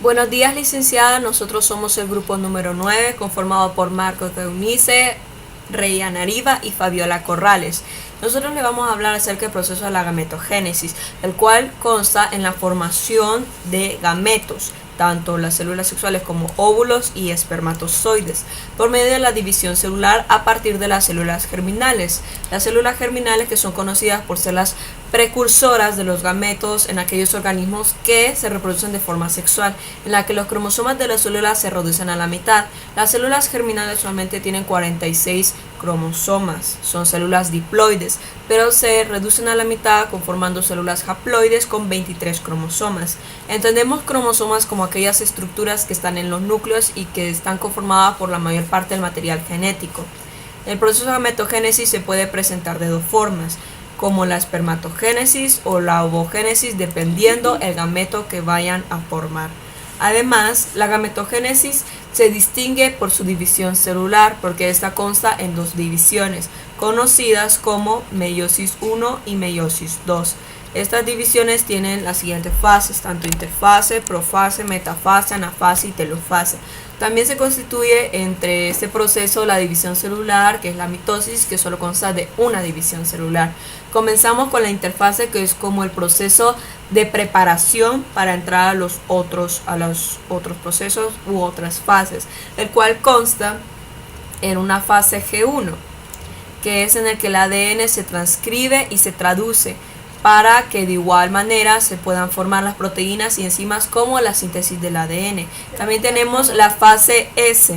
Buenos días, licenciada. Nosotros somos el grupo número 9, conformado por Marcos de Eunice, Reyana Riva y Fabiola Corrales. Nosotros le vamos a hablar acerca del proceso de la gametogénesis, el cual consta en la formación de gametos, tanto las células sexuales como óvulos y espermatozoides, por medio de la división celular a partir de las células germinales. Las células germinales, que son conocidas por ser las precursoras de los gametos en aquellos organismos que se reproducen de forma sexual, en la que los cromosomas de las células se reducen a la mitad. Las células germinales solamente tienen 46 cromosomas, son células diploides, pero se reducen a la mitad conformando células haploides con 23 cromosomas. Entendemos cromosomas como aquellas estructuras que están en los núcleos y que están conformadas por la mayor parte del material genético. El proceso de gametogénesis se puede presentar de dos formas, como la espermatogénesis o la ovogénesis, dependiendo el gameto que vayan a formar. Además, la gametogénesis se distingue por su división celular, porque esta consta en dos divisiones, conocidas como meiosis 1 y meiosis 2. Estas divisiones tienen las siguientes fases, tanto interfase, profase, metafase, anafase y telofase. También se constituye entre este proceso la división celular, que es la mitosis, que solo consta de una división celular. Comenzamos con la interfase, que es como el proceso de preparación para entrar a los otros procesos u otras fases, el cual consta en una fase G1, que es en el que el ADN se transcribe y se traduce para que de igual manera se puedan formar las proteínas y enzimas como la síntesis del ADN. También tenemos la fase S,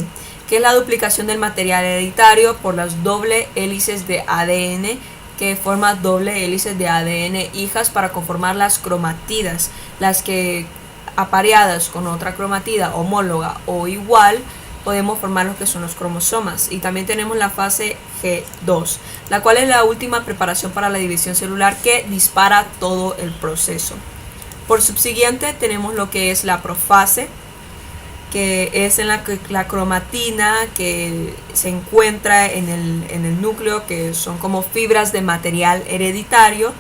que es la duplicación del material hereditario por las doble hélices de ADN, que forman doble hélices de ADN hijas para conformar las cromatidas, las que apareadas con otra cromatida homóloga o igual podemos formar lo que son los cromosomas. Y también tenemos la fase G2, la cual es la última preparación para la división celular que dispara todo el proceso. Por subsiguiente tenemos lo que es la profase, que es en la que la cromatina que se encuentra en el núcleo, que son como fibras de material hereditario,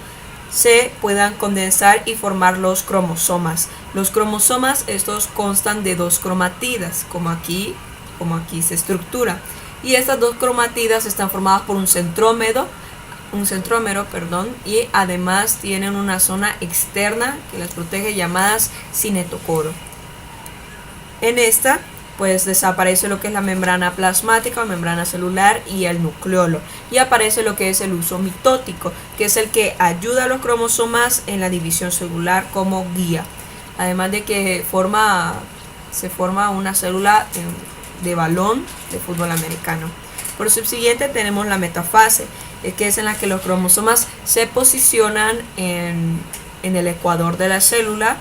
se puedan condensar y formar los cromosomas. Los cromosomas estos constan de dos cromatidas, como aquí se estructura, y estas dos cromatidas están formadas por un centrómero, y además tienen una zona externa que las protege, llamadas cinetocoro. En esta pues desaparece lo que es la membrana plasmática o membrana celular y el nucleolo, y aparece lo que es el uso mitótico, que es el que ayuda a los cromosomas en la división celular como guía, además de que se forma una célula de balón de fútbol americano. Por subsiguiente tenemos la metafase, que es en la que los cromosomas se posicionan en el ecuador de la célula,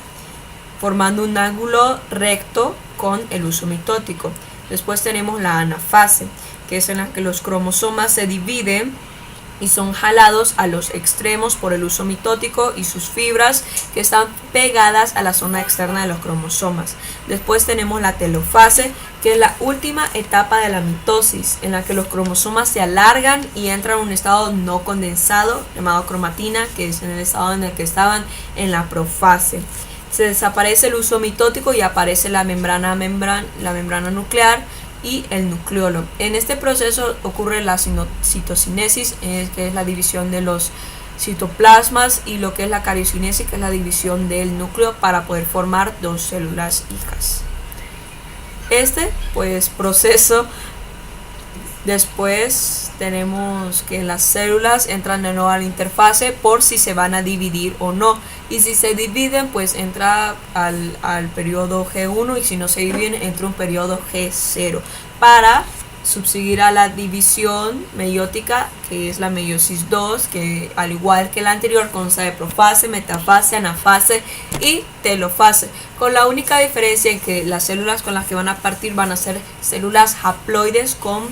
formando un ángulo recto con el uso mitótico. Después tenemos la anafase, que es en la que los cromosomas se dividen y son jalados a los extremos por el uso mitótico y sus fibras que están pegadas a la zona externa de los cromosomas. Después tenemos la telofase, que es la última etapa de la mitosis, en la que los cromosomas se alargan y entran en un estado no condensado llamado cromatina, que es en el estado en el que estaban en la profase. Se desaparece el uso mitótico y aparece la membrana nuclear y el nucleolo. En este proceso ocurre la citocinesis, que es la división de los citoplasmas, y lo que es la cariocinesis, que es la división del núcleo para poder formar dos células hijas. Proceso, después tenemos que las células entran de nuevo a la interfase por si se van a dividir o no, y si se dividen pues entra al periodo G1, y si no se dividen entra un periodo G0 para subseguir a la división meiótica, que es la meiosis 2, que al igual que la anterior consta de profase, metafase, anafase y telofase, con la única diferencia en que las células con las que van a partir van a ser células haploides con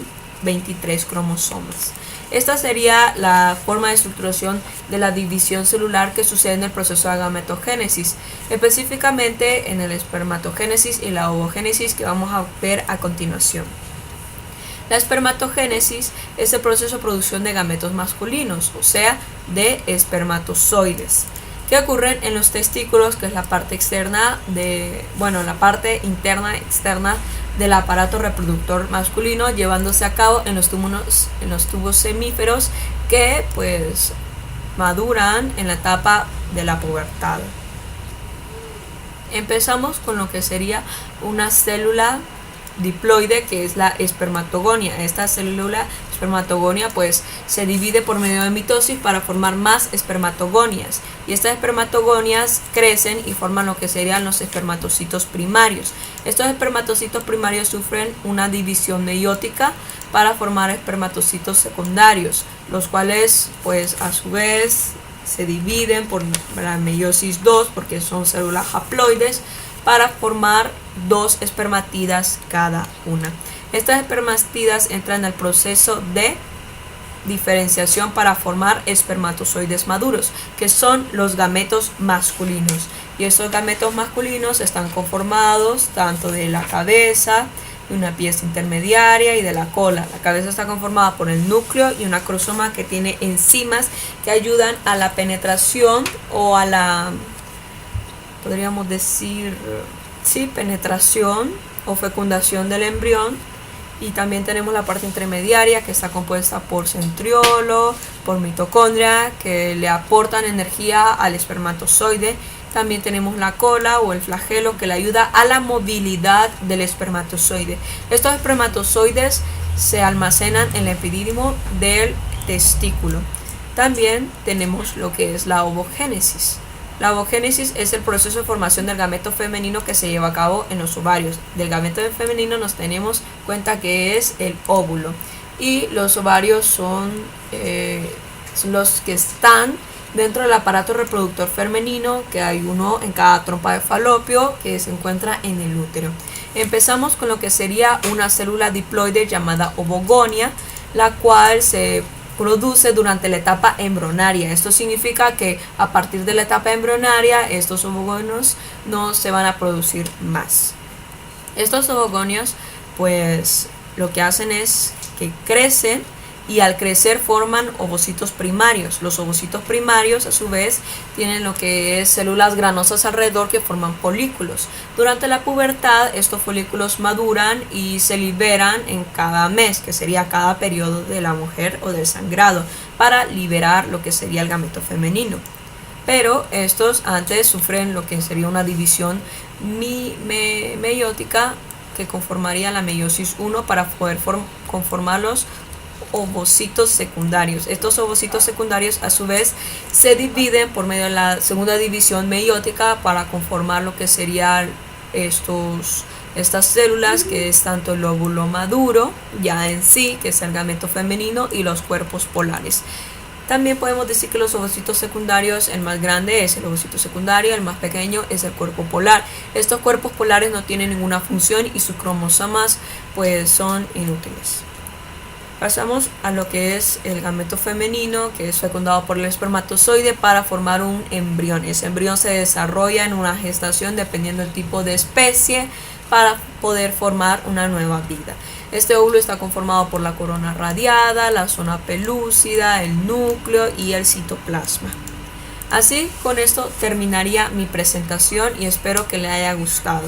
23 cromosomas. Esta sería la forma de estructuración de la división celular que sucede en el proceso de gametogénesis, específicamente en el espermatogénesis y la ovogénesis, que vamos a ver a continuación. La espermatogénesis es el proceso de producción de gametos masculinos, o sea, de espermatozoides, que ocurren en los testículos, que es la parte externa la parte interna externa del aparato reproductor masculino, llevándose a cabo en los tubos semíferos que pues maduran en la etapa de la pubertad. Empezamos con lo que sería una célula diploide, que es la espermatogonia. Esta célula espermatogonia pues se divide por medio de mitosis para formar más espermatogonias, y estas espermatogonias crecen y forman lo que serían los espermatocitos primarios. Estos espermatocitos primarios sufren una división meiótica para formar espermatocitos secundarios, los cuales pues a su vez se dividen por la meiosis 2, porque son células haploides, para formar 2 espermatidas cada una. Estas espermatidas entran al proceso de diferenciación para formar espermatozoides maduros, que son los gametos masculinos. Y esos gametos masculinos están conformados tanto de la cabeza, de una pieza intermediaria y de la cola. La cabeza está conformada por el núcleo y un acrosoma que tiene enzimas que ayudan a la penetración o a la, podríamos decir, penetración o fecundación del embrión. Y también tenemos la parte intermediaria, que está compuesta por centriolo, por mitocondria, que le aportan energía al espermatozoide. También tenemos la cola o el flagelo, que le ayuda a la movilidad del espermatozoide. Estos espermatozoides se almacenan en el epidídimo del testículo. También tenemos lo que es la ovogénesis. La ovogénesis es el proceso de formación del gameto femenino que se lleva a cabo en los ovarios. Del gameto femenino nos tenemos cuenta que es el óvulo, y los ovarios son los que están dentro del aparato reproductor femenino, que hay uno en cada trompa de falopio que se encuentra en el útero. Empezamos con lo que sería una célula diploide llamada ovogonia, la cual se produce durante la etapa embrionaria. Esto significa que a partir de la etapa embrionaria estos ovogonios no se van a producir más. Estos ovogonios pues lo que hacen es que crecen, y al crecer forman ovocitos primarios. Los ovocitos primarios a su vez tienen lo que es células granosas alrededor que forman folículos. Durante la pubertad estos folículos maduran y se liberan en cada mes, que sería cada periodo de la mujer o del sangrado, para liberar lo que sería el gameto femenino. Pero estos antes sufren lo que sería una división meiótica, que conformaría la meiosis 1 para poder conformar los ovocitos secundarios. Estos ovocitos secundarios a su vez se dividen por medio de la segunda división meiótica para conformar lo que serían estas células, que es tanto el óvulo maduro ya en sí, que es el gameto femenino, y los cuerpos polares. También podemos decir que los ovocitos secundarios, el más grande es el ovocito secundario, el más pequeño es el cuerpo polar. Estos cuerpos polares no tienen ninguna función y sus cromosomas pues son inútiles. Pasamos a lo que es el gameto femenino, que es fecundado por el espermatozoide para formar un embrión. Ese embrión se desarrolla en una gestación dependiendo del tipo de especie para poder formar una nueva vida. Este óvulo está conformado por la corona radiada, la zona pelúcida, el núcleo y el citoplasma. Así, con esto terminaría mi presentación y espero que le haya gustado.